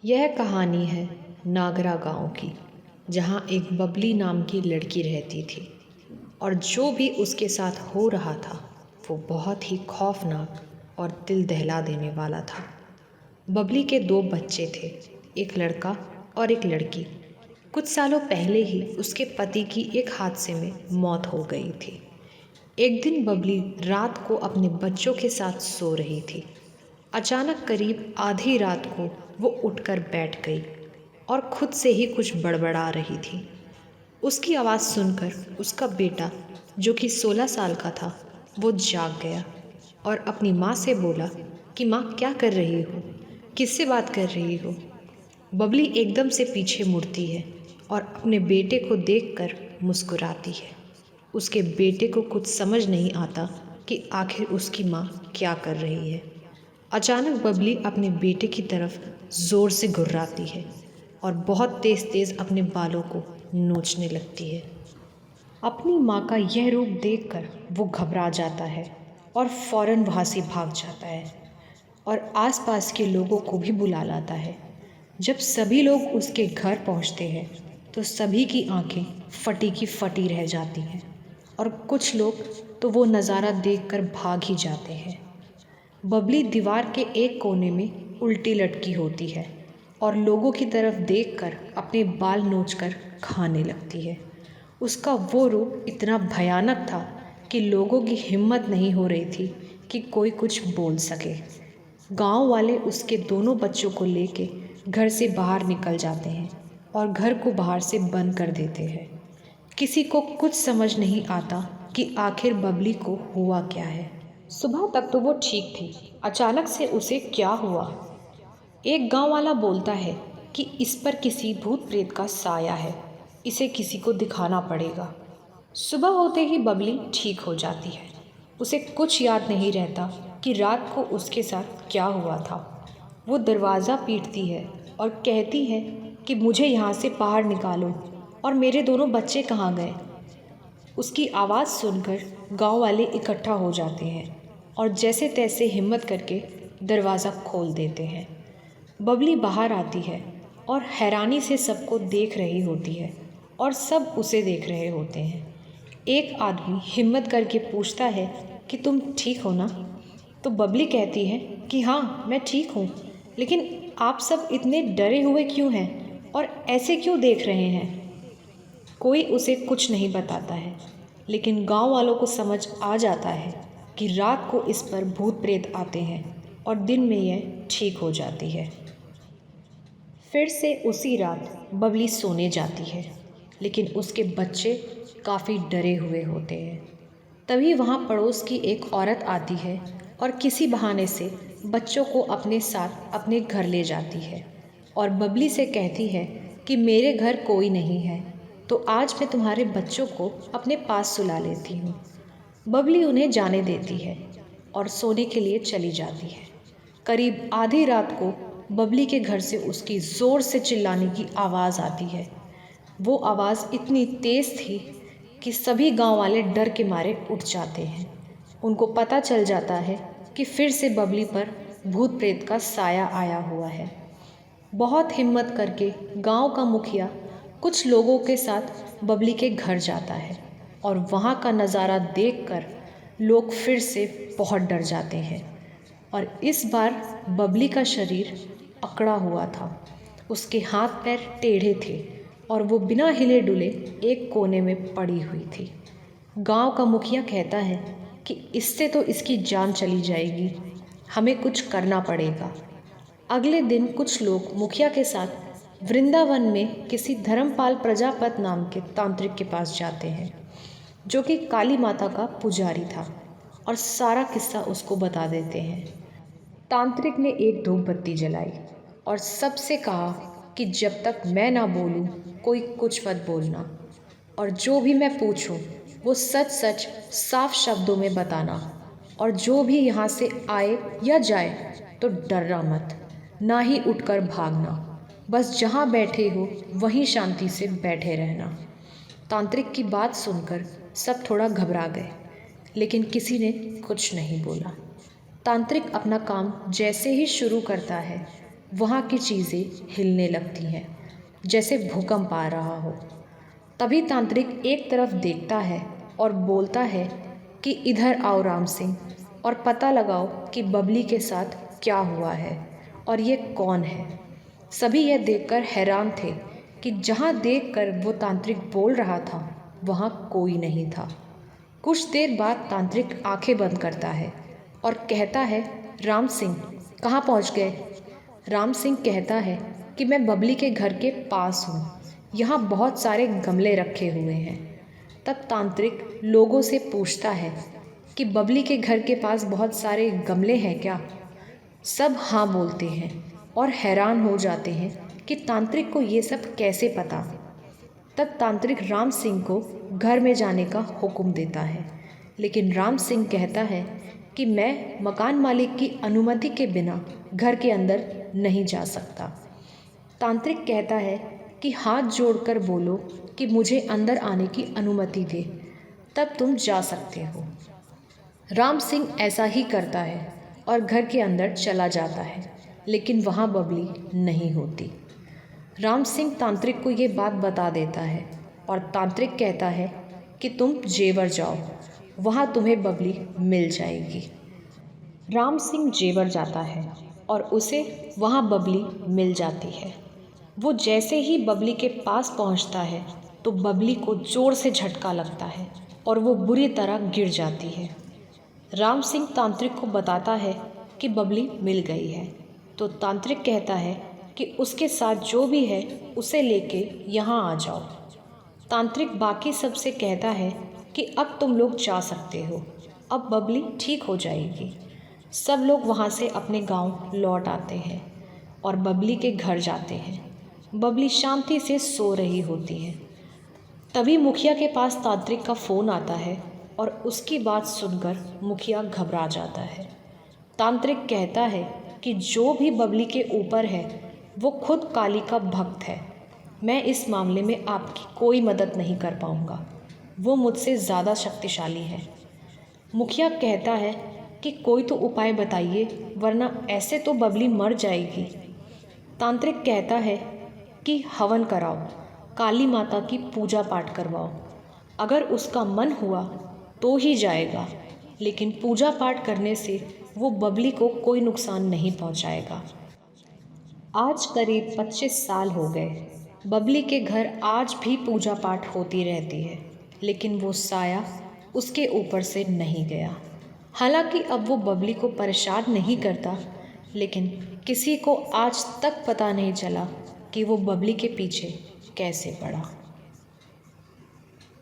यह कहानी है नागरा गांव की, जहां एक बबली नाम की लड़की रहती थी और जो भी उसके साथ हो रहा था वो बहुत ही खौफनाक और दिल दहला देने वाला था। बबली के दो बच्चे थे, एक लड़का और एक लड़की। कुछ सालों पहले ही उसके पति की एक हादसे में मौत हो गई थी। एक दिन बबली रात को अपने बच्चों के साथ सो रही थी। अचानक करीब आधी रात को वो उठकर बैठ गई और खुद से ही कुछ बड़बड़ा रही थी। उसकी आवाज़ सुनकर उसका बेटा, जो कि 16 साल का था, वो जाग गया और अपनी माँ से बोला कि माँ, क्या कर रही हो? किससे बात कर रही हो? बबली एकदम से पीछे मुड़ती है और अपने बेटे को देखकर मुस्कुराती है। उसके बेटे को कुछ समझ नहीं आता कि आखिर उसकी माँ क्या कर रही है। अचानक बबली अपने बेटे की तरफ ज़ोर से गुर्राती है और बहुत तेज़ तेज़ अपने बालों को नोचने लगती है। अपनी माँ का यह रूप देखकर वो घबरा जाता है और फ़ौरन वहाँ से भाग जाता है और आसपास के लोगों को भी बुला लाता है। जब सभी लोग उसके घर पहुँचते हैं तो सभी की आंखें फटी की फटी रह जाती हैं और कुछ लोग तो वो नज़ारा देखकर भाग ही जाते हैं। बबली दीवार के एक कोने में उल्टी लटकी होती है और लोगों की तरफ देखकर अपने बाल नोचकर खाने लगती है। उसका वो रूप इतना भयानक था कि लोगों की हिम्मत नहीं हो रही थी कि कोई कुछ बोल सके। गांव वाले उसके दोनों बच्चों को लेके घर से बाहर निकल जाते हैं और घर को बाहर से बंद कर देते हैं। किसी को कुछ समझ नहीं आता कि आखिर बबली को हुआ क्या है। सुबह तक तो वो ठीक थी, अचानक से उसे क्या हुआ। एक गांव वाला बोलता है कि इस पर किसी भूत प्रेत का साया है, इसे किसी को दिखाना पड़ेगा। सुबह होते ही बबली ठीक हो जाती है। उसे कुछ याद नहीं रहता कि रात को उसके साथ क्या हुआ था। वो दरवाज़ा पीटती है और कहती है कि मुझे यहाँ से बाहर निकालो, और मेरे दोनों बच्चे कहाँ गए। उसकी आवाज़ सुनकर गांव वाले इकट्ठा हो जाते हैं और जैसे तैसे हिम्मत करके दरवाज़ा खोल देते हैं। बबली बाहर आती है और हैरानी से सबको देख रही होती है और सब उसे देख रहे होते हैं। एक आदमी हिम्मत करके पूछता है कि तुम ठीक हो ना? तो बबली कहती है कि हाँ, मैं ठीक हूँ, लेकिन आप सब इतने डरे हुए क्यों हैं और ऐसे क्यों देख रहे हैं? कोई उसे कुछ नहीं बताता है, लेकिन गांव वालों को समझ आ जाता है कि रात को इस पर भूत प्रेत आते हैं और दिन में यह ठीक हो जाती है। फिर से उसी रात बबली सोने जाती है, लेकिन उसके बच्चे काफ़ी डरे हुए होते हैं। तभी वहाँ पड़ोस की एक औरत आती है और किसी बहाने से बच्चों को अपने साथ अपने घर ले जाती है और बबली से कहती है कि मेरे घर कोई नहीं है, तो आज मैं तुम्हारे बच्चों को अपने पास सुला लेती हूँ। बबली उन्हें जाने देती है और सोने के लिए चली जाती है। करीब आधी रात को बबली के घर से उसकी ज़ोर से चिल्लाने की आवाज़ आती है। वो आवाज़ इतनी तेज़ थी कि सभी गांव वाले डर के मारे उठ जाते हैं। उनको पता चल जाता है कि फिर से बबली पर भूत प्रेत का साया आया हुआ है। बहुत हिम्मत करके गांव का मुखिया कुछ लोगों के साथ बबली के घर जाता है और वहाँ का नज़ारा देखकर लोग फिर से बहुत डर जाते हैं। और इस बार बबली का शरीर अकड़ा हुआ था, उसके हाथ पैर टेढ़े थे और वो बिना हिले डुले एक कोने में पड़ी हुई थी। गांव का मुखिया कहता है कि इससे तो इसकी जान चली जाएगी, हमें कुछ करना पड़ेगा। अगले दिन कुछ लोग मुखिया के साथ वृंदावन में किसी धर्मपाल प्रजापत नाम के तांत्रिक के पास जाते हैं, जो कि काली माता का पुजारी था, और सारा किस्सा उसको बता देते हैं। तांत्रिक ने एक धूप बत्ती जलाई और सबसे कहा कि जब तक मैं ना बोलूं कोई कुछ मत बोलना, और जो भी मैं पूछूं वो सच सच साफ शब्दों में बताना, और जो भी यहाँ से आए या जाए तो डरना मत, ना ही उठकर भागना, बस जहाँ बैठे हो वहीं शांति से बैठे रहना। तांत्रिक की बात सुनकर सब थोड़ा घबरा गए, लेकिन किसी ने कुछ नहीं बोला। तांत्रिक अपना काम जैसे ही शुरू करता है, वहाँ की चीज़ें हिलने लगती हैं, जैसे भूकंप आ रहा हो। तभी तांत्रिक एक तरफ देखता है और बोलता है कि इधर आओ राम सिंह, और पता लगाओ कि बबली के साथ क्या हुआ है और ये कौन है। सभी यह देखकर हैरान थे कि जहाँ देखकर वो तांत्रिक बोल रहा था वहाँ कोई नहीं था। कुछ देर बाद तांत्रिक आंखें बंद करता है और कहता है, राम सिंह कहाँ पहुँच गए। राम सिंह कहता है कि मैं बबली के घर के पास हूँ, यहाँ बहुत सारे गमले रखे हुए हैं। तब तांत्रिक लोगों से पूछता है कि बबली के घर के पास बहुत सारे गमले हैं क्या। सब हाँ बोलते हैं और हैरान हो जाते हैं कि तांत्रिक को ये सब कैसे पता। तब तांत्रिक राम सिंह को घर में जाने का हुक्म देता है, लेकिन राम सिंह कहता है कि मैं मकान मालिक की अनुमति के बिना घर के अंदर नहीं जा सकता। तांत्रिक कहता है कि हाथ जोड़कर बोलो कि मुझे अंदर आने की अनुमति दे, तब तुम जा सकते हो। राम सिंह ऐसा ही करता है और घर के अंदर चला जाता है, लेकिन वहाँ बबली नहीं होती। राम सिंह तांत्रिक को ये बात बता देता है और तांत्रिक कहता है कि तुम जेवर जाओ, वहाँ तुम्हें बबली मिल जाएगी। राम सिंह जेवर जाता है और उसे वहाँ बबली मिल जाती है। वो जैसे ही बबली के पास पहुँचता है तो बबली को ज़ोर से झटका लगता है और वो बुरी तरह गिर जाती है। राम सिंह तांत्रिक को बताता है कि बबली मिल गई है, तो तांत्रिक कहता है कि उसके साथ जो भी है उसे लेके यहाँ आ जाओ। तांत्रिक बाकी सबसे कहता है कि अब तुम लोग जा सकते हो, अब बबली ठीक हो जाएगी। सब लोग वहाँ से अपने गांव लौट आते हैं और बबली के घर जाते हैं। बबली शांति से सो रही होती है। तभी मुखिया के पास तांत्रिक का फ़ोन आता है और उसकी बात सुनकर मुखिया घबरा जाता है। तांत्रिक कहता है कि जो भी बबली के ऊपर है वो खुद काली का भक्त है। मैं इस मामले में आपकी कोई मदद नहीं कर पाऊँगा, वो मुझसे ज़्यादा शक्तिशाली है। मुखिया कहता है कि कोई तो उपाय बताइए, वरना ऐसे तो बबली मर जाएगी। तांत्रिक कहता है कि हवन कराओ, काली माता की पूजा पाठ करवाओ। अगर उसका मन हुआ तो ही जाएगा, लेकिन पूजा पाठ करने से वो बबली को कोई नुकसान नहीं पहुंचाएगा। आज करीब 25 साल हो गए। बबली के घर आज भी पूजा पाठ होती रहती है, लेकिन वो साया उसके ऊपर से नहीं गया। हालांकि अब वो बबली को परेशान नहीं करता, लेकिन किसी को आज तक पता नहीं चला कि वो बबली के पीछे कैसे पड़ा।